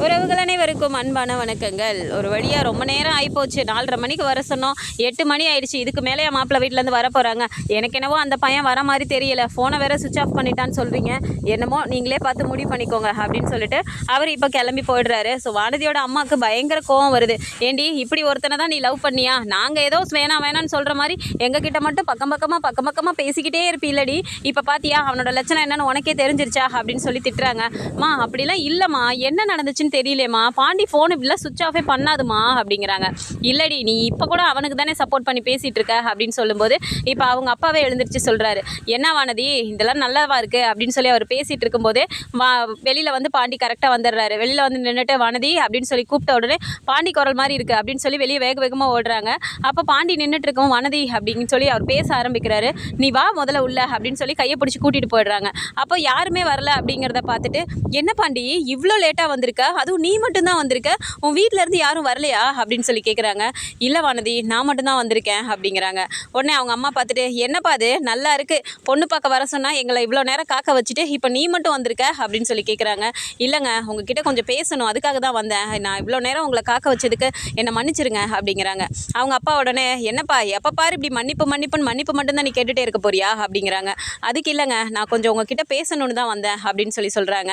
உறவுகள் அனைவருக்கும் அன்பான வணக்கங்கள். ஒரு வழியாக ரொம்ப நேரம் ஆகிப்போச்சு. 4:30 மணிக்கு வர சொன்னோம், 8 மணி ஆயிடுச்சு. இதுக்கு மேலே என் மாப்பிள்ளை வீட்டிலேருந்து வர போகிறாங்க. எனக்கு என்னவோ அந்த பையன் வர மாதிரி தெரியல. ஃபோனை வேறு சுவிச் ஆஃப் பண்ணிட்டான்னு சொல்கிறீங்க. என்னமோ நீங்களே பார்த்து முடிவு பண்ணிக்கோங்க அப்படின்னு சொல்லிட்டு அவர் இப்போ கிளம்பி போயிடுறாரு. ஸோ வானதியோட அம்மாவுக்கு பயங்கர கோவம் வருது. ஏண்டி இப்படி ஒருத்தனை தான் நீ லவ் பண்ணியா? நாங்கள் ஏதோ வேணான்னு சொல்கிற மாதிரி எங்ககிட்ட மட்டும் பக்கம் பக்கமாக பேசிக்கிட்டே இருப்பீல்லடி. இப்போ பார்த்தியா அவனோட லட்சணம் என்னன்னு உனக்கே தெரிஞ்சிருச்சா அப்படின்னு சொல்லி திட்டுறாங்க. மா அப்படிலாம் இல்லைம்மா, என்ன நடந்துச்சுன்னு தெரியலேம்மா, பாண்டி ஃபோன் இப்படிலாம் சுவிச் ஆஃபே பண்ணாதுமா அப்படிங்கிறாங்க. இல்லடி நீ இப்போ கூட அவனுக்கு தானே சப்போர்ட் பண்ணி பேசிகிட்டு இருக்க அப்படின்னு சொல்லும்போது இப்போ அவங்க அப்பாவே எழுந்திரிச்சு சொல்கிறாரு, என்ன வானதி இதெல்லாம் நல்லாவா இருக்குது அப்படின்னு சொல்லி அவர் பேசிகிட்டு இருக்கும்போதே வெளியில் வந்து பாண்டி கரெக்டாக வந்துடுறாரு. வெளியில் வந்து நின்றுட்டு வானதி அப்படின்னு சொல்லி கூப்பிட்ட உடனே பாண்டி குரல் மாதிரி இருக்குது அப்படின்னு சொல்லி வெளியே வேகமாக ஓடுறாங்க. அப்போ பாண்டி நின்றுட்டு இருக்கோம் வானதி அப்படின்னு சொல்லி அவர் பேச ஆரம்பிக்கிறாரு. நீ வா முதல்ல உள்ள அப்படின்னு சொல்லி கையை பிடிச்சி கூட்டிகிட்டு போயிடுறாங்க. அப்போ யாருமே வரல அப்படிங்கிறத பார்த்துட்டு, என்ன பாண்டி இவ்வளோ லேட்டாக வந்திருக்க, அதுவும் நீ மட்டும்தான் வந்திருக்க, உன் வீட்டிலேருந்து யாரும் வரலையா அப்படின்னு சொல்லி கேட்குறாங்க. இல்லை வானதி நான் மட்டும்தான் வந்திருக்கேன் அப்படிங்கிறாங்க. உடனே அவங்க அம்மா பார்த்துட்டு, என்னப்பா அது நல்லா இருக்குது, பொண்ணு பார்க்க வர சொன்னால் எங்களை இவ்வளோ நேரம் காக்க வச்சுட்டு இப்போ நீ மட்டும் வந்திருக்க அப்படின்னு சொல்லி கேட்குறாங்க. இல்லைங்க உங்ககிட்ட கொஞ்சம் பேசணும், அதுக்காக தான் வந்தேன், நான் இவ்வளோ நேரம் உங்களை காக்க வச்சதுக்கு என்னை மன்னிச்சிருங்க அப்படிங்கிறாங்க. அவங்க அப்பா உடனே, என்னப்பா எப்போ பாரு இப்படி மன்னிப்பு மட்டும்தான் நீ கேட்டுகிட்டே இருக்க போறியா அப்படிங்கிறாங்க. அதுக்கு இல்லைங்க நான் கொஞ்சம் உங்ககிட்ட பேசணுன்னு தான் வந்தேன் அப்படின்னு சொல்லி சொல்கிறாங்க.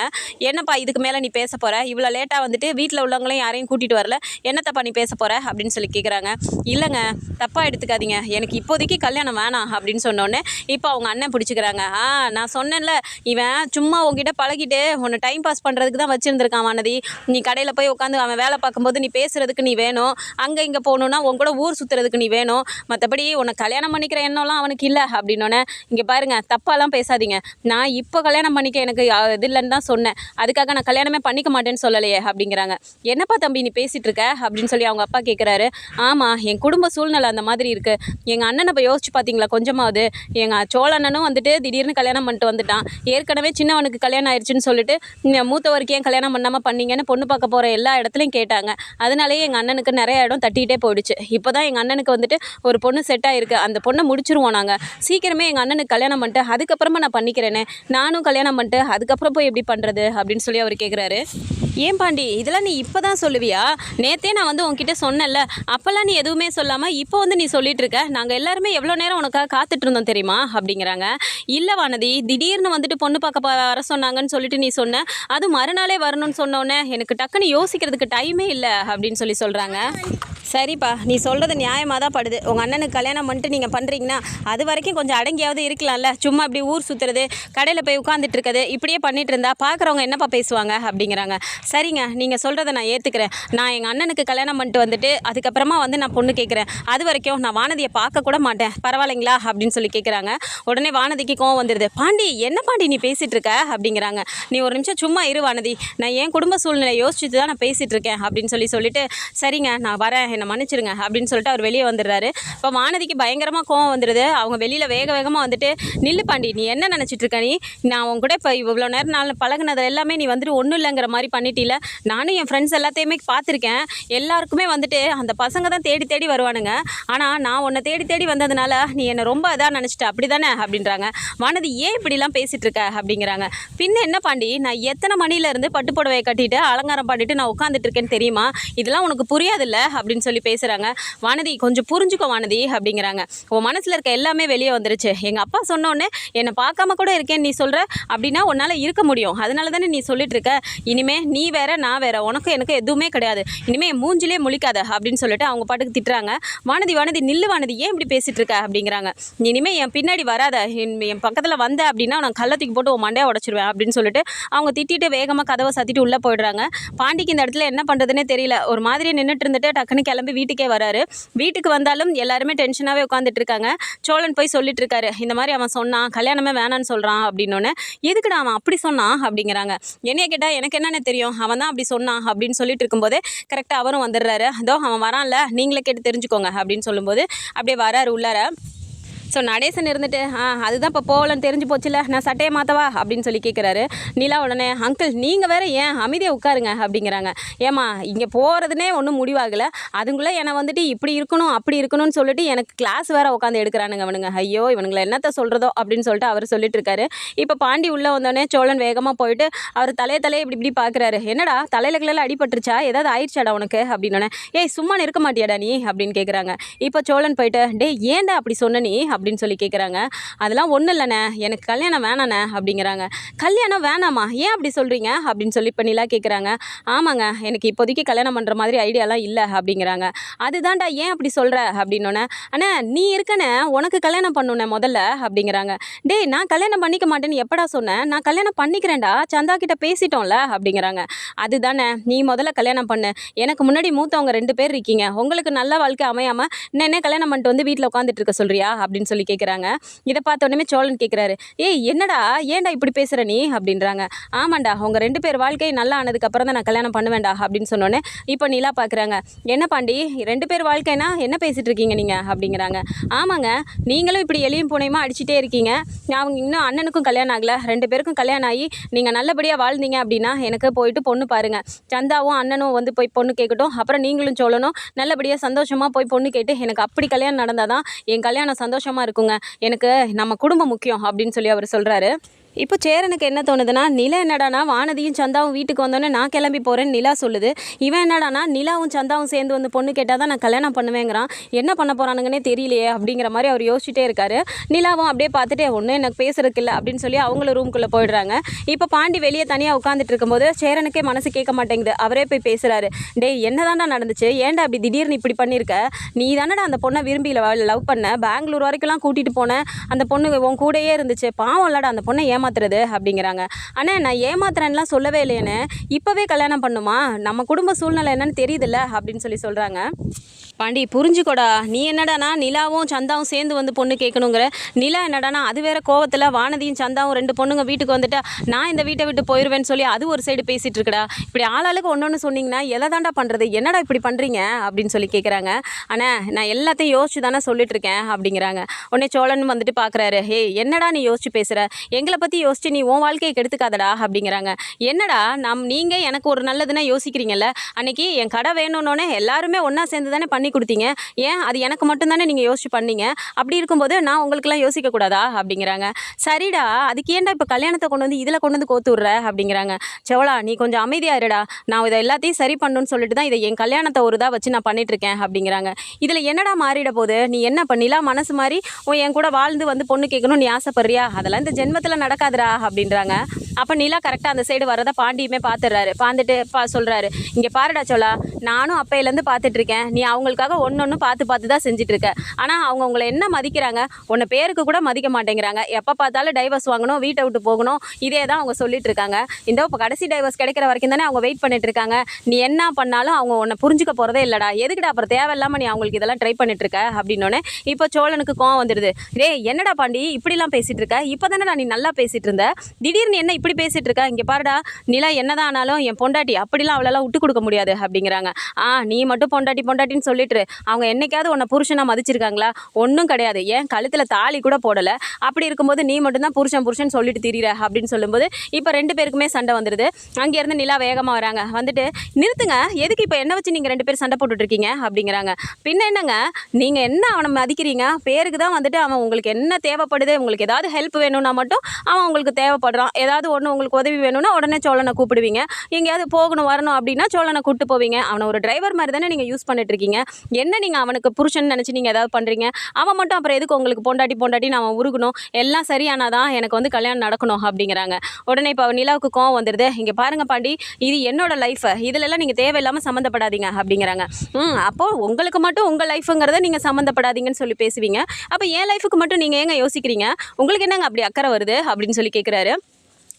என்னப்பா இதுக்கு மேலே நீ பேச போகிற, இவ்வளோ லேட்டாக வந்துட்டு வீட்டில் உள்ளவங்களையும் யாரையும் கூட்டிகிட்டு வரல, என்னத்தப்பா நீ பேச போகிற அப்படின்னு சொல்லி கேட்குறாங்க. இல்லைங்க தப்பாக எடுத்துக்காதீங்க, எனக்கு இப்போதைக்கு கல்யாணம் வேணாம் அப்படின்னு சொன்னோடனே இப்போ அவங்க அண்ணன் பிடிச்சிக்கிறாங்க. நான் சொன்னேன்ல இவன் சும்மா உங்ககிட்ட பழகிட்டு உன்னை டைம் பாஸ் பண்ணுறதுக்கு தான் வச்சுருந்துருக்கான் வானதி. நீ கடையில் போய் உட்காந்து அவன் வேலை பார்க்கும்போது நீ பேசுகிறதுக்கு நீ வேணும், அங்கே இங்கே போகணுன்னா உன் கூட ஊர் சுற்றுறதுக்கு நீ வேணும், மற்றபடி உன்னை கல்யாணம் பண்ணிக்கிற எண்ணம்லாம் அவனுக்கு இல்லை அப்படின்னோடனே, இங்கே பாருங்கள் தப்பாலாம் பேசாதீங்க, நான் இப்போ கல்யாணம் பண்ணிக்க எனக்கு இது இல்லைன்னு தான் சொன்னேன், அதுக்காக நான் கல்யாணமே பண்ணிக்க மாட்டேன்னு சொல்லலையே அப்படிங்கிறாங்க. என்னப்பா தம்பி நீ பேசிகிட்டு இருக்க அப்படின்னு சொல்லி அவங்க அப்பா கேட்குறாரு. ஆமாம் என் குடும்ப சூழ்நிலை அந்த மாதிரி இருக்குது, எங்கள் அண்ணனை இப்போ யோசிச்சு பார்த்தீங்களா கொஞ்சமாவது, எங்கள் சோழ அண்ணனும் வந்துட்டு திடீர்னு கல்யாணம் பண்ணிட்டு வந்துட்டான், ஏற்கனவே சின்னவனுக்கு கல்யாணம் ஆயிடுச்சுன்னு சொல்லிட்டு மூத்தவருக்கு ஏன் கல்யாணம் பண்ணாமல் பண்ணீங்கன்னு பொண்ணு பார்க்க போகிற எல்லா இடத்துலையும் கேட்டாங்க. அதனாலேயே எங்கள் அண்ணனுக்கு நிறைய இடம் தட்டிகிட்டே போயிடுச்சு. இப்போ தான் எங்கள் அண்ணனுக்கு வந்துட்டு ஒரு பொண்ணு செட் ஆகிருக்கு, அந்த பொண்ணை முடிச்சிருவோம் நாங்கள், சீக்கிரமே எங்கள் அண்ணனுக்கு கல்யாணம் பண்ணிட்டு அதுக்கப்புறமா நான் பண்ணிக்கிறேனே, நானும் கல்யாணம் பண்ணிட்டு அதுக்கப்புறம் போய் எப்படி பண்ணுறது அப்படின்னு சொல்லி அவர் கேட்குறாரு. ஏன் பாண்டி இதெல்லாம் நீ இப்போ தான் சொல்லுவியா? நேற்றே நான் வந்து உன்கிட்ட சொன்னேன்ல, அப்போல்லாம் நீ எதுவுமே சொல்லாமல் இப்போ வந்து நீ சொல்லிட்டு இருக்க, நாங்கள் எல்லாருமே எவ்வளோ நேரம் உனக்காக காத்துட்டு இருந்தோம் தெரியுமா அப்படிங்கிறாங்க. இல்லை வானதி திடீர்னு வந்துட்டு பொண்ணு பார்க்க வர சொன்னாங்கன்னு சொல்லிட்டு நீ சொன்ன, அது மறுநாளே வரணும்னு சொன்னோன்னே எனக்கு டக்குன்னு யோசிக்கிறதுக்கு டைமே இல்லை அப்படின்னு சொல்லி சொல்கிறாங்க. சரிப்பா நீ சொல்கிறது நியாயமாக தான் படுது, உங்கள் அண்ணனுக்கு கல்யாணம் பண்ணிட்டு நீங்கள் பண்ணுறீங்கன்னா அது வரைக்கும் கொஞ்சம் அடங்கியாவது இருக்கலாம்ல, சும்மா இப்படி ஊர் சுற்றுறது கடையில் போய் உட்காந்துட்டு இருக்கிறது இப்படியே பண்ணிட்டு இருந்தா பார்க்குறவங்க என்னப்பா பேசுவாங்க அப்படிங்கிறாங்க. சரிங்க நீங்கள் சொல்கிறத நான் ஏற்றுக்கிறேன், நான் எங்கள் அண்ணனுக்கு கல்யாணம் பண்ணிட்டு வந்துட்டு அதுக்கப்புறமா வந்து நான் பொண்ணு கேட்குறேன், அது வரைக்கும் நான் வானதியை பார்க்க கூட மாட்டேன் பரவாயில்லைங்களா அப்படின்னு சொல்லி கேட்குறாங்க. உடனே வானதிக்கு கோவம் வந்துடுது. பாண்டி என்ன பாண்டி நீ பேசிகிட்டு இருக்க அப்படிங்கிறாங்க. நீ ஒரு நிமிஷம் சும்மா இரு வானதி, நான் என் குடும்ப சூழ்நிலை யோசிச்சுட்டு தான் நான் பேசிகிட்டு இருக்கேன் அப்படின்னு சொல்லிட்டு சரிங்க நான் வரேன் என்னை மன்னிச்சிருங்க அப்படின்னு சொல்லிட்டு அவர் வெளியே வந்துடுறாரு. இப்போ வானதிக்கு பயங்கரமாக கோவம் வந்துடுது. அவங்க வெளியில் வேகமாக வந்துட்டு, நில்லு பாண்டி நீ என்ன நினச்சிட்டு இருக்க, நான் உன் கூட இப்போ இவ்வளோ நேரம் நாள் பழகினது எல்லாமே நீ வந்துட்டு ஒன்றும் இல்லைங்கிற மாதிரி பண்ணிட்டில, நானும் என் ஃப்ரெண்ட்ஸ் எல்லாத்தையுமே பார்த்துருக்கேன், எல்லாருக்குமே வந்துட்டு அந்த பசங்க தான் தேடி வருவானுங்க, ஆனால் நான் உன்னை தேடி வந்ததுனால நீ என்னை ரொம்ப இதாக நினச்சிட்ட அப்படி தானே அப்படின்றாங்க. வானதி ஏன் இப்படிலாம் பேசிகிட்டு இருக்க அப்படிங்கிறாங்க. பின்ன என்ன பாண்டி நான் எத்தனை மணிலேருந்து பட்டு புடவையை கட்டிட்டு அலங்காரம் பாடிட்டு நான் உட்காந்துட்டு இருக்கேன்னு தெரியுமா, இதெல்லாம் உனக்கு புரியாதுல்ல அப்படின்னு சொல்லி பேசுகிறாங்க. வானதி கொஞ்சம் புரிஞ்சுக்கோ வானதி அப்படிங்கிறாங்க. உன் மனசில் இருக்க எல்லாமே வெளியே வந்துருச்சு, எங்கள் அப்பா சொன்னோன்னே என்னை பார்க்காம கூட இருக்கேன்னு நீ சொல்கிற அப்படின்னா உன்னால் இருக்க முடியும், அதனால தானே நீ சொல்லிட்டு இருக்க, இனிமே நீ வேற நான் வேற, உனக்கு எனக்கு எதுவுமே கிடையாது, இனிமேல் மூஞ்சிலே முழிக்காத அப்படின்னு சொல்லிட்டு அவங்க பாட்டுக்கு திட்டுறாங்க. வானதி நில்லு வானதி ஏன் இப்படி பேசிகிட்டு இருக்க அப்படிங்கிறாங்க. இனிமேல் என் பின்னாடி வராத, என் பக்கத்தில் வந்த அப்படின்னா நான் கள்ளத்துக்கு போட்டு உன் மண்டையை உடச்சிருவேன் அப்படின்னு சொல்லிட்டு அவங்க திட்டிட்டு வேகமாக கதவை சாத்திட்டு உள்ளே போயிடுறாங்க. பாண்டிக்கு இந்த இடத்துல என்ன பண்ணுறதுனே தெரியல, ஒரு மாதிரி நின்றுட்டு இருந்துட்டு டக்குன்னு கிளம்பி வீட்டுக்கே வராரு. வீட்டுக்கு வந்தாலும் எல்லாருமே டென்ஷனாகவே உட்காந்துட்டு இருக்காங்க. சோழன் போய் சொல்லிட்டு இருக்காரு, இந்த மாதிரி அவன் சொன்னான் கல்யாணமே வேணான்னு சொல்கிறான் அப்படின்னோடனே, எதுக்குடா அவன் அப்படி சொன்னான் அப்படிங்கிறாங்க. என்னைய கேட்டால் எனக்கு என்னென்ன தெரியும், அவன் தான் அப்படி சொன்னான் அப்படின்னு சொல்லிட்டு இருக்கும்போதே கரெக்டாக அவரும் வந்துடுறாரு. அதோ அவன் வரான்ல நீங்களே கேட்டு தெரிஞ்சுக்கோங்க அப்படின்னு சொல்லும்போது அப்படியே வராரு உள்ளார. ஸோ நடேசன் இருந்துட்டு அதுதான் இப்போ போகலன்னு தெரிஞ்சு போச்சுல, நான் சட்டையை மாற்றவா அப்படின்னு சொல்லி கேட்குறாரு. நிலா உடனே அங்கிள் நீங்கள் வேறு ஏன் அமைதியாக உட்காருங்க அப்படிங்கிறாங்க. ஏம்மா இங்கே போகிறதுனே ஒன்றும் முடிவாகலை, அதுக்குள்ளே என்னை வந்துட்டு இப்படி இருக்கணும் அப்படி இருக்கணும்னு சொல்லிட்டு எனக்கு கிளாஸ் வேறு உட்காந்து எடுக்கிறானுங்க அவனுங்க. ஐயோ இவனுங்களை என்னத்தை சொல்கிறதோ அப்படின்னு சொல்லிட்டு அவர் சொல்லிட்டு இருக்காரு. இப்போ பாண்டி உள்ளே வந்தோடனே சோழன் வேகமாக போயிட்டு அவர் தலையை இப்படி பார்க்குறாரு. என்னடா தலையில கிளையில அடிபட்டுருச்சா, ஏதாவது ஆயிடுச்சாடா உனக்கு அப்படின்னோடனே, ஏய் சும்மா இருக்க மாட்டியாடா நீ அப்படின்னு கேட்குறாங்க. இப்போ சோழன் போயிட்டு டே ஏன்டா அப்படி சொன்ன நீ அப்படின்னு சொல்லி கேட்குறாங்க. அதெல்லாம் ஒன்றும் இல்லைண்ணே, எனக்கு கல்யாணம் வேணாண்ணே அப்படிங்கிறாங்க. கல்யாணம் வேணாமா, ஏன் அப்படி சொல்கிறீங்க அப்படின்னு சொல்லி இப்போ நிலா கேட்குறாங்க. ஆமாங்க எனக்கு இப்போதைக்கு கல்யாணம் பண்ணுற மாதிரி ஐடியாலாம் இல்லை அப்படிங்கிறாங்க. அதுதான்டா ஏன் அப்படி சொல்கிற அப்படின்னோன்னே, அண்ணா நீ இருக்கண்ணே உனக்கு கல்யாணம் பண்ணுண்ணே முதல்ல அப்படிங்கிறாங்க. டேய் நான் கல்யாணம் பண்ணிக்க மாட்டேன்னு எப்படா சொன்னேன், நான் கல்யாணம் பண்ணிக்கிறேன்டா, சந்தா கிட்ட பேசிட்டோம்ல அப்படிங்கிறாங்க. அதுதானே நீ முதல்ல கல்யாணம் பண்ணு, எனக்கு முன்னாடி மூத்தவங்க 2 பேர் இருக்கீங்க, உங்களுக்கு நல்ல வாழ்க்கை அமையாமல் என்ன கல்யாணம் பண்ணிட்டு வந்து வீட்டில் உட்காந்துட்டு இருக்க சொல்கிறியா அப்படின்னு சொல்லி கேட்குறாங்க. இதை பார்த்த உடனே சோழன் கேட்குறாரு. ஏய் என்னடா ஏன்டா இப்படி பேசுகிற நீ அப்படின்றாங்க. ஆமாண்டா உங்கள் 2 பேர் வாழ்க்கை நல்லா ஆனதுக்கப்புறம் தான் நான் கல்யாணம் பண்ணுவேண்டா அப்படின்னு சொன்னோன்னே இப்போ நிலா பார்க்குறாங்க. என்ன பாண்டி 2 பேர் வாழ்க்கைனா என்ன பேசிகிட்டு இருக்கீங்க நீங்கள் அப்படிங்கிறாங்க. ஆமாங்க நீங்களும் இப்படி எளியும் பூனையுமா அடிச்சுட்டே இருக்கீங்க, அவங்க இன்னும் அண்ணனுக்கும் கல்யாணம் ஆகலை, 2 பேருக்கும் கல்யாணம் ஆகி நீங்கள் நல்லபடியாக வாழ்ந்தீங்க அப்படின்னா எனக்கு போயிட்டு பொண்ணு பாருங்கள், சந்தாவும் அண்ணனும் வந்து போய் பொண்ணு கேட்கட்டும், அப்புறம் நீங்களும் சோழனும் நல்லபடியாக சந்தோஷமாக போய் பொண்ணு கேட்டு எனக்கு அப்படி கல்யாணம் நடந்தால் தான் என் கல்யாணம் சந்தோஷமாக இருக்குங்க, எனக்கு நம்ம குடும்பம் முக்கியம் அப்படின்னு சொல்லி அவர் சொல்கிறாரு. இப்போ சேரனுக்கு என்ன தோணுதுன்னா, நிலா என்னடானா வானதியும் சந்தாவும் வீட்டுக்கு வந்தோன்னே நான் கிளம்பி போகிறேன்னு நிலா சொல்லுது, இவன் என்னடானா நிலாவும் சந்தாவும் சேர்ந்து வந்து பொண்ணு கேட்டால் தான் நான் கல்யாணம் பண்ணுவேங்கிறான், என்ன பண்ண போகிறானுங்கன்னே தெரியலையே அப்படிங்கிற மாதிரி அவர் யோசிச்சுட்டே இருக்காரு. நிலாவும் அப்படியே பார்த்துட்டு ஒன்றும் எனக்கு பேசுறதுக்கு இல்லை அப்படின்னு சொல்லி அவங்கள ரூம்குள்ளே போயிடுறாங்க. இப்போ பாண்டி வெளியே தனியாக உட்காந்துட்டு இருக்கும்போது சேரனுக்கே மனசு கேட்க மாட்டேங்குது, அவரே போய் பேசுகிறாரு. டேய் என்னதான்டா நடந்துச்சு, ஏன்டா அப்படி திடீர்னு இப்படி பண்ணியிருக்க, நீ தானடா அந்த பொண்ணை விரும்பி லவ் பண்ண, பெங்களூர் வரைக்கும்லாம் கூட்டிகிட்டு போனேன், அந்த பொண்ணு உன் கூடயே இருந்துச்சு, பாவம் இல்லடா அந்த பொண்ணை ஏமாத்துறது அப்படிங்கிறாங்க. அண்ணா நான் ஏமாத்துறேன்லாம் சொல்லவே இல்லையேன்னு, இப்போவே கல்யாணம் பண்ணுமா, நம்ம குடும்ப சூழ்நிலை என்னன்னு தெரியுதுல்ல அப்படின்னு சொல்லி சொல்கிறாங்க. பாண்டி புரிஞ்சுக்கோடா, நீ என்னடானா நிலாவும் சந்தாவும் சேர்ந்து வந்து பொண்ணு கேட்கணுங்கிற, நிலா என்னடானா அது வேற கோவத்தில் வானதியும் சந்தாவும் 2 பொண்ணுங்க வீட்டுக்கு வந்துட்டா நான் இந்த வீட்டை விட்டு போயிடுவேன்னு சொல்லி அது ஒரு சைடு பேசிகிட்டு இருக்குடா, இப்படி ஆளாளுக்கு ஒன்று சொன்னீங்கன்னா எதை தாண்டா பண்ணுறது, என்னடா இப்படி பண்ணுறீங்க அப்படின்னு சொல்லி கேட்குறாங்க. ஆனால் நான் எல்லாத்தையும் யோசிச்சு தானே சொல்லிட்டு இருக்கேன் அப்படிங்கிறாங்க. உடனே சோழன் வந்துட்டு பார்க்குறாரு. ஏய் என்னடா நீ யோசிச்சு பேசுகிற, எங்களை பற்றி யோசிச்சு நீ உன் வாழ்க்கையை கெடுத்துக்காதடா அப்படிங்கிறாங்க. என்னடா நீங்கள் எனக்கு ஒரு நல்லதுன்னா யோசிக்கிறீங்கல்ல, அன்னைக்கு என் கடை வேணும்னோடனே எல்லாருமே ஒன்றா சேர்ந்து தானே பண்ணி கொடுத்தீங்க, ஏன் அது எனக்கு மட்டும்தானே நீங்கள் யோசிச்சு பண்ணீங்க, அப்படி இருக்கும்போது நான் உங்களுக்குலாம் யோசிக்கக்கூடாதா அப்படிங்கிறாங்க. சரிடா அதுக்கு ஏன்டா இப்போ கல்யாணத்தை கொண்டு வந்து இதில் கொண்டு வந்து கோத்து விட்ற அப்படிங்கிறாங்க. சோழா நீ கொஞ்சம் அமைதியாக இருடா, நான் இதை எல்லாத்தையும் சரி பண்ணணும்னு சொல்லிட்டு தான் இதை என் கல்யாணத்தை ஒரு இதாக வச்சு நான் பண்ணிகிட்ருக்கேன் அப்படிங்கிறாங்க. இதில் என்னடா மாறிட போகுது, நீ என்ன பண்ணிலாம் மனசு மாதிரி என் கூட வாழ்ந்து வந்து பொண்ணு கேட்கணும்னு நீ ஆசைப்படுறியா, அதெல்லாம் இந்த ஜென்மத்தில் நடக்காதுடா அப்படின்றாங்க. அப்போ நிலா கரெக்டாக அந்த சைடு வரதை பாண்டியுமே பார்த்துடுறாரு. பார்த்துட்டு சொல்கிறாரு, இங்கே பாருடா சோழா, நானும் அப்பையிலேருந்து பார்த்துட்ருக்கேன், நீ அவங்களுக்காக ஒன்று பார்த்து தான் செஞ்சிட்ருக்க, ஆனால் அவங்க உங்களை என்ன மதிக்கிறாங்க, உன்னை பேருக்கு கூட மதிக்க மாட்டேங்கிறாங்க, எப்போ பார்த்தாலும் டைவர்ஸ் வாங்கணும், வீட்டை விட்டு போகணும், இதே தான் அவங்க சொல்லிட்டு இருக்காங்க. இந்த இப்போ கடைசி டைவர்ஸ் கிடைக்கிற வரைக்கும் தானே அவங்க வெயிட் பண்ணிட்டு இருக்காங்க, நீ என்ன பண்ணாலும் அவங்க உன்னை புரிஞ்சுக்க போகிறதே இல்லைடா, எதுக்குடா அப்புறம் தேவையில்லாமல் நீ அவங்களுக்கு இதெல்லாம் ட்ரை பண்ணிட்டு இருக்க அப்படின்னோடனே இப்போ சோழனுக்கு கோவம் வந்துடுது. என்னடா பாண்டி இப்படிலாம் பேசிகிட்டு இருக்க, இப்போ தானே நீ நல்லா பேசிகிட்டு இருந்த, திடீர்னு என்ன இப்படி பேசிகிட்டு இருக்கா, இங்கே பாருடா நிலா என்னதான் ஆனாலும் என் பொண்டாட்டி, அப்படிலாம் அவளெல்லாம் விட்டு கொடுக்க முடியாது அப்படிங்கிறாங்க. நீ மட்டும் பொண்டாட்டின்னு சொல்லிட்டு அவங்க என்னைக்காவது உன்னை புருஷனாக மதிச்சிருக்காங்களா, ஒன்றும் கிடையாது, ஏன் கழுத்தில் தாலி கூட போடலை, அப்படி இருக்கும்போது நீ மட்டும்தான் புருஷன் சொல்லிட்டு திரியிற அப்படின்னு சொல்லும்போது இப்போ 2 பேருக்குமே சண்டை வந்துடுது. அங்கேருந்து நிலா வேகமாக வராங்க, வந்துட்டு நிறுத்துங்க, எதுக்கு இப்போ என்ன வச்சு நீங்கள் 2 பேர் சண்டை போட்டுட்ருக்கீங்க அப்படிங்கிறாங்க. பின்ன என்னங்க நீங்கள் என்ன அவனை மதிக்கிறீங்க, பேருக்கு தான் வந்துட்டு அவன் உங்களுக்கு என்ன தேவைப்படுது, உங்களுக்கு ஏதாவது ஹெல்ப் வேணும்னா மட்டும் அவன் உங்களுக்கு தேவைப்படுறான், ஏதாவது ஒன்று உங்களுக்கு உதவி வேணும்னா உடனே சோழனை கூப்பிடுவீங்க, எங்கேயாவது போகணும் வரணும் அப்படின்னா சோழனை கூப்பிட்டு போவீங்க, அவனை ஒரு டிரைவர் மாதிரி தானே நீங்கள் யூஸ் பண்ணிட்டு இருக்கீங்க, என்ன நீங்கள் அவனுக்கு புருஷன் நினச்சி நீங்கள் ஏதாவது பண்ணுறீங்க, அவன் மட்டும் அப்புறம் எதுக்கு உங்களுக்கு பொண்டாட்டின்னு அவன் உருகணும், எல்லாம் சரியானாதான் எனக்கு வந்து கல்யாணம் நடக்கணும் அப்படிங்கிறாங்க. உடனே இப்போ நிலாவுக்கு கோவம் வந்துடுது. இங்கே பாருங்க பாண்டி, இது என்னோட லைஃப், இதிலெல்லாம் நீங்கள் தேவையில்லாமல் சம்மந்தப்படாதீங்க அப்படிங்கிறாங்க. அப்போது உங்களுக்கு மட்டும் உங்கள் லைஃபுங்கிறத நீங்கள் சம்மந்தப்படாதீங்கன்னு சொல்லி பேசுவீங்க, அப்போ என் லைஃபுக்கு மட்டும் நீங்கள் ஏங்க யோசிக்கிறீங்க, உங்களுக்கு என்னங்க அப்படி அக்கறை வருது அப்படின்னு சொல்லி கேட்குறாரு.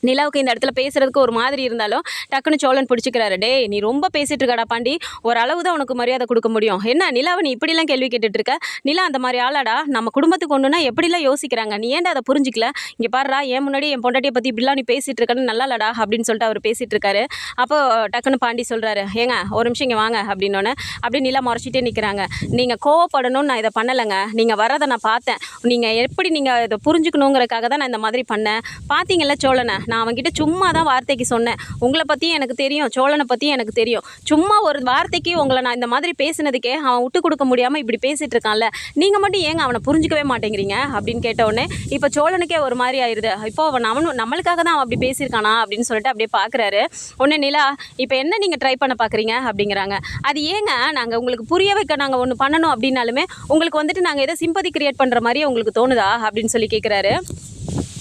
நிலாவுக்கு இந்த இடத்துல பேசுறதுக்கு ஒரு மாதிரி இருந்தாலும் டக்குன்னு சோழன் பிடிச்சிக்கிறாரு. டேய் நீ ரொம்ப பேசிட்டு இருக்கடா பாண்டி, ஓரளவு தான் உனக்கு மரியாதை கொடுக்க முடியும். என்ன நிலாவை நீ இப்படிலாம் கேள்வி கேட்டுட்டு இருக்க? நிலா அந்த மாதிரி ஆளாடா, நம்ம குடும்பத்துக்கு ஒன்றுனா எப்படிலாம் யோசிக்கிறாங்க, நீ ஏன்டா அதை புரிஞ்சிக்கல? இங்கே பாருடா, ஏன் முன்னாடி என் பொண்டாட்டியை பற்றி இப்படிலாம் நீ பேசிட்டு இருக்கன்னு நல்லா இல்லடா அப்படின்னு சொல்லிட்டு அவர் பேசிட்டு இருக்காரு. அப்போ டக்குன்னு பாண்டி சொல்கிறாரு, ஏங்க ஒரு நிமிஷம் இங்கே வாங்க அப்படின்னோடனே அப்படியே நிலா முறைச்சிட்டே நிற்கிறாங்க. நீங்கள் கோவப்படணும்னு நான் இதை பண்ணலைங்க, நீங்கள் வரதை நான் பார்த்தேன், நீங்கள் எப்படி நீங்கள் இதை புரிஞ்சுக்கணுங்கிறதுக்காக தான் நான் இந்த மாதிரி பண்ணேன். பார்த்தீங்கல்ல சோழனை, நான் அவன்கிட்ட சும்மா தான் வார்த்தைக்கு சொன்னேன். உங்களை பற்றியும் எனக்கு தெரியும், சோழனை பற்றியும் எனக்கு தெரியும். சும்மா ஒரு வார்த்தைக்கு உங்களை நான் இந்த மாதிரி பேசினதுக்கே அவன் விட்டு கொடுக்க முடியாமல் இப்படி பேசிகிட்டு இருக்கான்ல, நீங்கள் மட்டும் ஏங்க அவனை புரிஞ்சிக்கவே மாட்டேங்கிறீங்க அப்படின்னு கேட்டவுடனே இப்போ சோழனுக்கே ஒரு மாதிரி ஆயிடுது. இப்போ அவனும் நம்மளுக்காக தான் அவன் அப்படி பேசியிருக்கானா அப்படின்னு சொல்லிட்டு அப்படியே பார்க்குறாரு. உடனே நிலா, இப்போ என்ன நீங்கள் ட்ரை பண்ண பார்க்குறீங்க அப்படிங்கிறாங்க. அது ஏங்க நாங்கள் உங்களுக்கு புரிய வைக்க நாங்கள் ஒன்று பண்ணணும் அப்படின்னாலுமே உங்களுக்கு வந்துட்டு நாங்கள் எதை சிம்பதி கிரியேட் பண்ணுற மாதிரி உங்களுக்கு தோணுதா அப்படின்னு சொல்லி கேட்குறாரு.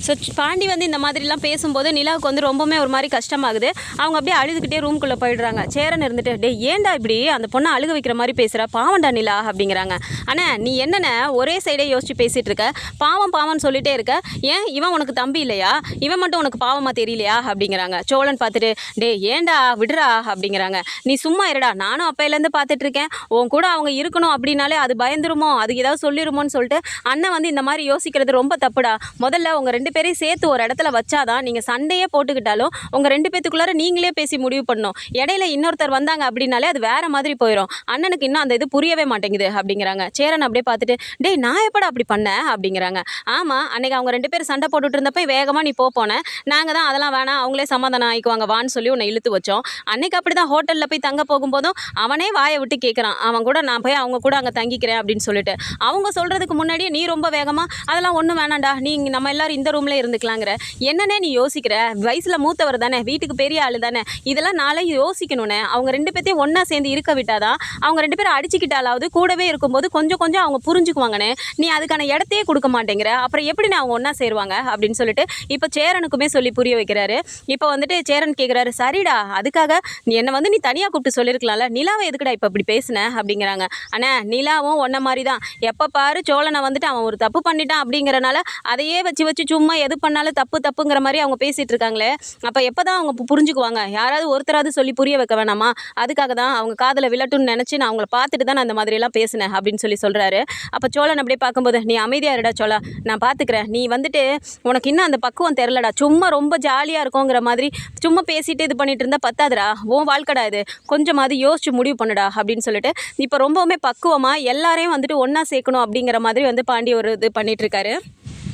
ஸோ பாண்டி வந்து இந்த மாதிரிலாம் பேசும்போது நிலாவுக்கு வந்து ரொம்பவுமே ஒரு மாதிரி கஷ்டமாகுது. அவங்க அப்படியே அழுதுகிட்டே ரூம்குள்ளே போயிடுறாங்க. சேரன் இருந்துட்டு, டே ஏன்டா இப்படி அந்த பொண்ணை அழுக வைக்கிற மாதிரி பேசுகிற, பாவண்டா நிலா அப்படிங்கிறாங்க. ஆனால் நீ என்னென்ன ஒரே சைடே யோசிச்சு பேசிகிட்டு இருக்க, பாவம் பாவம்னு சொல்லிட்டே இருக்க, ஏன் இவன் உனக்கு தம்பி இல்லையா, இவன் மட்டும் உனக்கு பாவமாக தெரியலையா அப்படிங்கிறாங்க. சோழன் பார்த்துட்டு, டே ஏன்டா விடுறா அப்படிங்கிறாங்க. நீ சும்மா இருடா, நானும் அப்பையிலேருந்து பார்த்துட்டு இருக்கேன், உன் கூட அவங்க இருக்கணும் அப்படின்னாலே அது பயந்துருமோ, அதுக்கு ஏதாவது சொல்லிடுமோன்னு சொல்லிட்டு அண்ணன் வந்து இந்த மாதிரி யோசிக்கிறது ரொம்ப தப்புடா. முதல்ல உங்கள் ரெண்டு பேரையும் சேர்த்து ஒரு இடத்துல வச்சாதான் நீங்கள் சண்டையே போட்டுக்கிட்டாலும் உங்கள் ரெண்டு பேத்துக்குள்ளார நீங்களே பேசி முடிவு பண்ணணும். இடையில இன்னொருத்தர் வந்தாங்க அப்படின்னாலே அது வேற மாதிரி போயிடும். அண்ணனுக்கு இன்னும் அந்த இது புரியவே மாட்டேங்குது அப்படிங்கிறாங்க. சேரன் அப்படியே பார்த்துட்டு, டேய் நான் எப்படா அப்படி பண்ணேன் அப்படிங்கிறாங்க. ஆமாம், அன்னைக்கு அவங்க ரெண்டு பேரும் சண்டை போட்டுட்டு இருந்தப்போ வேகமாக நீ போனேன், நாங்கள் தான் அதெல்லாம் வேணாம் அவங்களே சமாதானம் ஆகிக்குவாங்க வான்னு சொல்லி உன்னை இழுத்து வச்சோம். அன்னைக்கு அப்படி தான் ஹோட்டலில் போய் தங்க போகும்போதும் அவனே வாயை விட்டு கேட்குறான், அவன் கூட நான் போய் அவங்க கூட அங்கே தங்கிக்கிறேன் அப்படின்னு சொல்லிட்டு. அவங்க சொல்கிறதுக்கு முன்னாடியே நீ ரொம்ப வேகமாக அதெல்லாம் ஒன்றும் வேணாண்டா, நீ நம்ம எல்லாரும் இந்த ரூமில் இருந்துக்கலாங்கிற. என்னன்னே நீ யோசிக்கிற, வயசுல மூத்தவர் தானே, வீட்டுக்கு பெரிய ஆளு தானே, இதெல்லாம் நாளை யோசிக்கணும்னே. அவங்க ரெண்டு பேர்த்தையும் ஒன்றா சேர்ந்து இருக்க விட்டாதான் அவங்க ரெண்டு பேரும் அடிச்சுக்கிட்டாலாவது கூடவே இருக்கும்போது கொஞ்சம் கொஞ்சம் அவங்க புரிஞ்சுக்குவாங்கன்னு. நீ அதுக்கான இடத்தையே கொடுக்க மாட்டேங்கிற, அப்புறம் எப்படி அவங்க ஒன்றா சேருவாங்க அப்படின்னு சொல்லிட்டு இப்போ சேரனுக்குமே சொல்லி புரிய வைக்கிறாரு. இப்போ வந்துட்டு சேரன் கேட்குறாரு, சரிடா அதுக்காக நீ என்னை வந்து நீ தனியாக கூப்பிட்டு சொல்லியிருக்கலாம்ல, நிலாவை எதுக்குடா இப்போ இப்படி பேசுன அப்படிங்கிறாங்க. ஆனால் நிலாவும் ஒன்றை மாதிரி தான், எப்போ பாரு சோழனை வந்துட்டு அவன் ஒரு தப்பு பண்ணிட்டான் அப்படிங்கிறனால அதையே வச்சு வச்சு சும்மா எது பண்ணாலும் தப்பு தப்புங்கிற மாதிரி அவங்க பேசிகிட்டு இருக்காங்களே, அப்போ எப்போ தான் அவங்க புரிஞ்சுக்குவாங்க, யாராவது ஒருத்தராவது சொல்லி புரிய வைக்க வேணாமா, அதுக்காக தான் அவங்க காதில் விழட்டும்னு நினச்சி நான் அவங்கள பார்த்துட்டு தான் நான் அந்த மாதிரியெல்லாம் பேசினேன் அப்படின்னு சொல்லி சொல்கிறாரு. அப்போ சோழன் அப்படியே பார்க்கும்போது, நீ அமைதியாக இருடா சோழா, நான் பார்த்துக்கிறேன், நீ வந்துட்டு உனக்கு இன்னும் அந்த பக்குவம் தெரிலடா, சும்மா ரொம்ப ஜாலியாக இருக்குங்கிற மாதிரி சும்மா பேசிட்டு இது பண்ணிட்டு இருந்தால் பத்தாதுடா, உன் வாழ்க்கடா இது, கொஞ்சமாவது யோசிச்சு முடிவு பண்ணுடா அப்படின்னு சொல்லிட்டு இப்போ ரொம்பவுமே பக்குவமாக எல்லாரையும் வந்துட்டு ஒன்றா சேர்க்கணும் அப்படிங்கிற மாதிரி வந்து பாண்டி ஒரு இது பண்ணிட்டு இருக்காரு.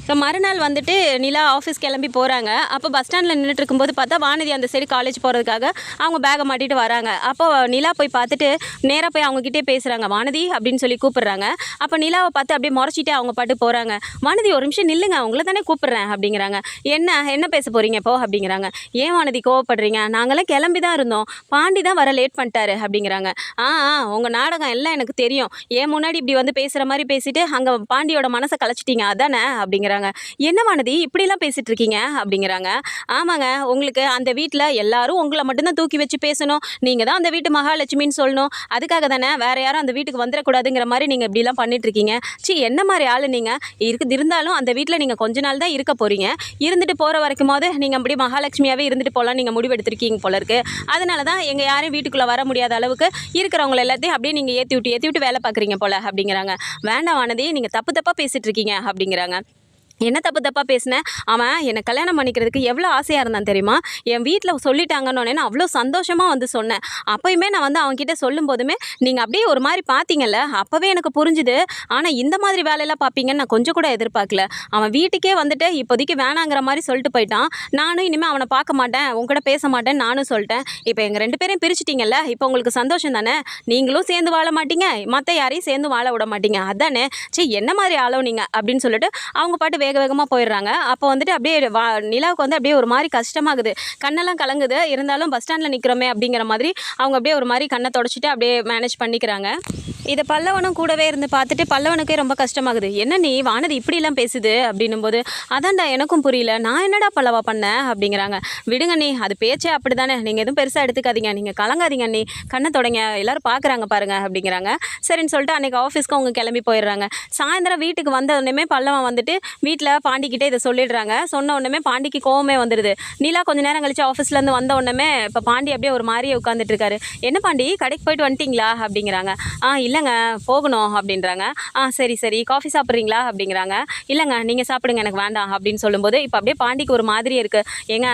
ஸோ மறுநாள் வந்துட்டு நிலா ஆஃபீஸ் கிளம்பி போகிறாங்க. அப்போ பஸ் ஸ்டாண்டில் நின்றுட்டு இருக்கும்போது பார்த்தா வானதி அந்த சைடு காலேஜ் போகிறதுக்காக அவங்க பேகை மாட்டிட்டு வராங்க. அப்போ நிலா போய் பார்த்துட்டு நேராக போய் அவங்ககிட்டே பேசுகிறாங்க, வானதி அப்படின்னு சொல்லி கூப்பிட்றாங்க. அப்போ நிலாவை பார்த்து அப்படியே முறைச்சிட்டு அவங்க பாட்டு போகிறாங்க. வானதி ஒரு நிமிஷம் நில்லுங்க, அவங்கள தானே கூப்பிட்றேன் அப்படிங்கிறாங்க. என்ன பேச போகிறீங்க இப்போ அப்படிங்கிறாங்க. ஏன் வானதி கோவப்படுறீங்க, நாங்களாம் கிளம்பி தான் இருந்தோம், பாண்டி தான் வர லேட் பண்ணிட்டாரு அப்படிங்கிறாங்க. உங்கள் நாடகம் எல்லாம் எனக்கு தெரியும், ஏன் முன்னாடி இப்படி வந்து பேசுகிற மாதிரி பேசிட்டு அங்கே பாண்டியோட மனசை கலைச்சிட்டீங்க அதானே அப்படிங்கிறாங்க. என்ன வானதி இப்படிலாம் பேசிட்டு இருக்கீங்க அப்படிங்கிறாங்க. ஆமாங்க, உங்களுக்கு அந்த வீட்டில் எல்லாரும் உங்களை மட்டும்தான் தூக்கி வச்சு பேசணும், நீங்கள் தான் அந்த வீட்டு மகாலட்சுமின்னு சொல்லணும், அதுக்காக தானே வேற யாரும் அந்த வீட்டுக்கு வந்துடக்கூடாதுங்கிற மாதிரி நீங்கள் இப்படிலாம் பண்ணிட்டு இருக்கீங்க. என்ன மாதிரி ஆள் நீங்கள் இருந்தாலும் அந்த வீட்டில் நீங்கள் கொஞ்ச நாள் தான் இருக்க போகிறீங்க, இருந்துட்டு போகிற வரைக்குமாவது நீங்கள் அப்படி மகாலட்சுமியாகவே இருந்துட்டு போகலாம் நீங்கள் முடிவு எடுத்திருக்கீங்க போல இருக்கு. அதனால தான் எங்கள் யாரையும் வீட்டுக்குள்ளே வர முடியாத அளவுக்கு இருக்கிறவங்க எல்லாத்தையும் அப்படியே நீங்கள் ஏற்றி விட்டு வேலை பார்க்குறீங்க போல அப்படிங்கிறாங்க. வேண்டாம் வானதி, நீங்கள் தப்பாக பேசிகிட்டு இருக்கீங்க அப்படிங்கிறாங்க. என்ன தப்பாக பேசினேன், அவன் என்னை கல்யாணம் பண்ணிக்கிறதுக்கு எவ்வளோ ஆசையாக இருந்தான் தெரியுமா, என் வீட்டில் சொல்லிட்டாங்கன்னு நான் அவ்வளோ சந்தோஷமாக வந்து சொன்னேன். அப்போயுமே நான் வந்து அவன்கிட்ட சொல்லும் போதுமே நீங்கள் அப்படியே ஒரு மாதிரி பார்த்தீங்கல்ல, அப்போவே எனக்கு புரிஞ்சுது, ஆனால் இந்த மாதிரி வேலையெல்லாம் பார்ப்பீங்கன்னு நான் கொஞ்சம் கூட எதிர்பார்க்கல. அவன் வீட்டுக்கே வந்துட்டு இப்போதைக்கு வேணாங்கிற மாதிரி சொல்லிட்டு போயிட்டான். நானும் இனிமேல் அவனை பார்க்க மாட்டேன், உங்ககிட்ட பேச மாட்டேன்னு நானும் சொல்லிட்டேன். இப்போ எங்கள் ரெண்டு பேரையும் பிரிச்சுட்டிங்கல்ல, இப்போ உங்களுக்கு சந்தோஷம் தானே, நீங்களும் சேர்ந்து வாழ மாட்டீங்க, மற்ற யாரையும் சேர்ந்து வாழ விட மாட்டீங்க, அதானே என்ன மாதிரி ஆளோ நீங்கள் அப்படின்னு சொல்லிட்டு அவங்க பாட்டு வேக வேகமாக போயிடுறாங்க. அப்போ வந்துட்டு அப்படியே நிலாவுக்கு வந்து அப்படியே ஒரு மாதிரி கஷ்டமாகுது, கண்ணெல்லாம் கலங்குது. இருந்தாலும் பஸ் ஸ்டாண்டில் நிற்கிறோமே அப்படிங்கிற மாதிரி அவங்க அப்படியே ஒரு மாதிரி கண்ணை தொடச்சிட்டு அப்படியே மேனேஜ் பண்ணிக்கிறாங்க. இதை பல்லவனும் கூடவே இருந்து பார்த்துட்டு பல்லவனுக்கே ரொம்ப கஷ்டமாகுது. என்ன நீ வானதி இப்படிலாம் பேசுது அப்படின்னும் போது, அதான்டா எனக்கும் புரியல, நான் என்னடா பல்லவா பண்ணேன் அப்படிங்கிறாங்க. விடுங்க நீ, அது பேச்சே அப்படி தானே, நீங்கள் எதுவும் பெருசாக எடுத்துக்காதீங்க, நீங்கள் கலங்காதீங்க நீ, கண்ணை தொடங்க, எல்லாரும் பார்க்குறாங்க பாருங்க அப்படிங்கிறாங்க. சரின்னு சொல்லிட்டு அன்றைக்கி ஆஃபீஸ்க்கு அவங்க கிளம்பி போயிடுறாங்க. சாயந்தரம் வீட்டுக்கு வந்த உடனே பல்லவன் வந்துட்டு வீட்டில் பாண்டிக்கிட்டே இதை சொல்லிடுறாங்க. சொன்ன உடனே பாண்டிக்கு கோவமே வந்துடுது. நிலா கொஞ்சம் நேரம் கழிச்சு ஆஃபீஸ்லேருந்து வந்த உடனே இப்போ பாண்டி அப்படியே ஒரு மாதிரியே உட்காந்துட்டு இருக்காரு. என்ன பாண்டி கடைக்கு போயிட்டு வந்துட்டிங்களா அப்படிங்கிறாங்க. இல்லைங்க போகணும் அப்படின்றாங்க. சரி சரி காஃபி சாப்பிட்றீங்களா அப்படிங்கிறாங்க. இல்லைங்க நீங்கள் சாப்பிடுங்க எனக்கு வேண்டாம் அப்படின்னு சொல்லும்போது இப்போ அப்படியே பாண்டிக்கு ஒரு மாதிரி இருக்குது. ஏங்க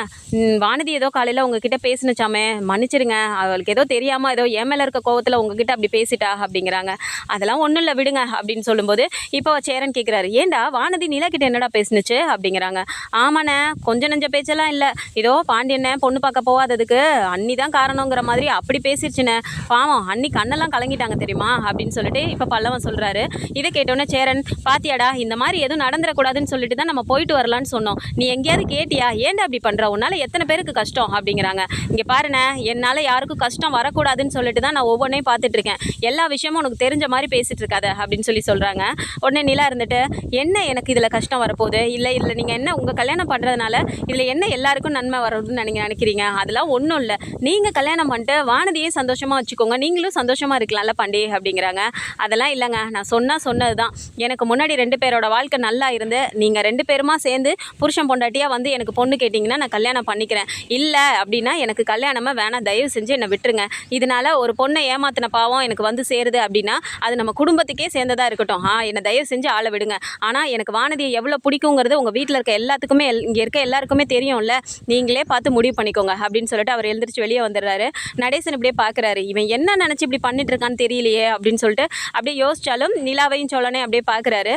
வானதி ஏதோ காலையில் உங்ககிட்ட பேசினுச்சாமே, மன்னிச்சிருங்க, அவளுக்கு ஏதோ தெரியாமல் ஏதோ என் மேலே இருக்க கோவத்தில் உங்ககிட்ட அப்படி பேசிட்டா அப்படிங்கிறாங்க. அதெல்லாம் ஒன்றும் இல்லை விடுங்க அப்படின்னு சொல்லும்போது இப்போ சேரன் கேட்குறாரு, ஏண்டா வானதி நிலா கிட்ட என்னடா பேசுனுச்சு அப்படிங்கிறாங்க. ஆமாண்ணே கொஞ்சம் நெஞ்ச பேச்செல்லாம் இல்லை, ஏதோ பாண்டியண்ணே பொண்ணு பார்க்க போகாததுக்கு அண்ணி தான் காரணங்கிற மாதிரி அப்படி பேசிடுச்சுண்ணே, பாவம் அண்ணி கண்ணெல்லாம் கலங்கிட்டாங்க தெரியுமா அப்படின்னு சொல்லிட்டு இப்போ பல்லவன் சொல்கிறாரு. இதை கேட்டோன்னே சேரன், பாத்தியாடா இந்த மாதிரி எதுவும் நடந்துடக்கூடாதுன்னு சொல்லிட்டு தான் நம்ம போயிட்டு வரலான்னு சொன்னோம், நீ எங்கேயாவது கேட்டியா, ஏன்டா அப்படி பண்ணுற, உன்னால் எத்தனை பேருக்கு கஷ்டம் அப்படிங்கிறாங்க. இங்கே பாருண்ணே, என்னால் யாருக்கும் கஷ்டம் வரக்கூடாதுன்னு சொல்லிட்டு தான் நான் ஒவ்வொன்றையும் பார்த்துட்ருக்கேன், எல்லா விஷயமும் உனக்கு தெரிஞ்ச மாதிரி பேசிகிட்டு இருக்காத அப்படின்னு சொல்கிறாங்க. உடனே நிலா இருந்துட்டு, என்ன எனக்கு இதில் கஷ்டம் வரப்போகுது, இல்லை இல்லை நீங்கள் என்ன உங்கள் கல்யாணம் பண்ணுறதுனால இதில் என்ன எல்லாருக்கும் நன்மை வருதுன்னு நீங்கள் நினைக்கிறீங்க, அதெல்லாம் ஒன்றும் இல்லை, நீங்கள் கல்யாணம் பண்ணிட்டு வானதியே சந்தோஷமாக வச்சுக்கோங்க, நீங்களும் சந்தோஷமாக இருக்கலாம்ல பாண்டி அப்படிங்கிறாங்க. அதெல்லாம் இல்லைங்க, நான் சொன்னது தான், எனக்கு முன்னாடி 2 பேரோட வாழ்க்கை நல்லா இருந்து நீங்கள் 2 பேருமா சேர்ந்து புருஷன் பொண்டாட்டியாக வந்து எனக்கு பொண்ணு கேட்டிங்கன்னா நான் கல்யாணம் பண்ணிக்கிறேன், இல்லை அப்படின்னா எனக்கு கல்யாணமாக வேணாம், தயவு செஞ்சு என்னை விட்டுருங்க, இதனால் ஒரு பொண்ணை ஏமாத்தின பாவம் எனக்கு வந்து சேருது அப்படின்னா அது நம்ம குடும்பத்துக்கே சேர்ந்ததாக இருக்கட்டும், என்னை தயவு செஞ்சு ஆளை விடுங்க, ஆனால் எனக்கு வானதியை எவ்வளோ பிடிக்குங்கிறது உங்கள் வீட்டில் இருக்க எல்லாத்துக்குமே இங்கே இருக்க எல்லாருக்குமே தெரியும்ல, நீங்களே பார்த்து முடிவு பண்ணிக்கோங்க அப்படின்னு சொல்லிட்டு அவர் எழுந்திரிச்சு வெளியே வந்துடுறாரு. நடேசன் இப்படியே பார்க்குறாரு, இவன் என்ன நினச்சி இப்படி பண்ணிட்டு இருக்கான்னு தெரியலையே அப்படின்னு சொல்லிட்டு அப்படியே யோசிச்சாலும் நிலாவையும் சோழனே அப்படியே பார்க்குறாரு.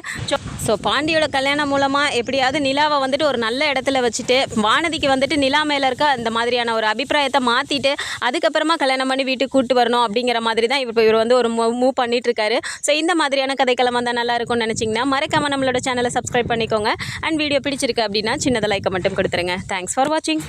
ஸோ பாண்டியோட கல்யாணம் மூலமாக எப்படியாவது நிலாவை வந்துட்டு ஒரு நல்ல இடத்துல வச்சுட்டு வானதிக்கு வந்துட்டு நிலா மேலே இருக்க அந்த மாதிரியான ஒரு அபிப்பிராயத்தை மாற்றிட்டு அதுக்கப்புறமா கல்யாணம் பண்ணி வீட்டுக்கு கூப்பிட்டு வரணும் அப்படிங்கிற மாதிரி தான் இவர் வந்து ஒரு மூவ் பண்ணிட்டு இருக்காரு. ஸோ இந்த மாதிரியான கதைக்களம் வந்தால் நல்லா இருக்கும்னு நினச்சிங்கன்னா மறக்காம நம்மளோட சேனலை சப்ஸ்கிரைப் பண்ணிக்கோங்க. அண்ட் வீடியோ பிடிச்சிருக்கு அப்படின்னா சின்னதாக லைக்கை மட்டும் கொடுத்துருங்க. தேங்க்ஸ் ஃபார் வாட்சிங்.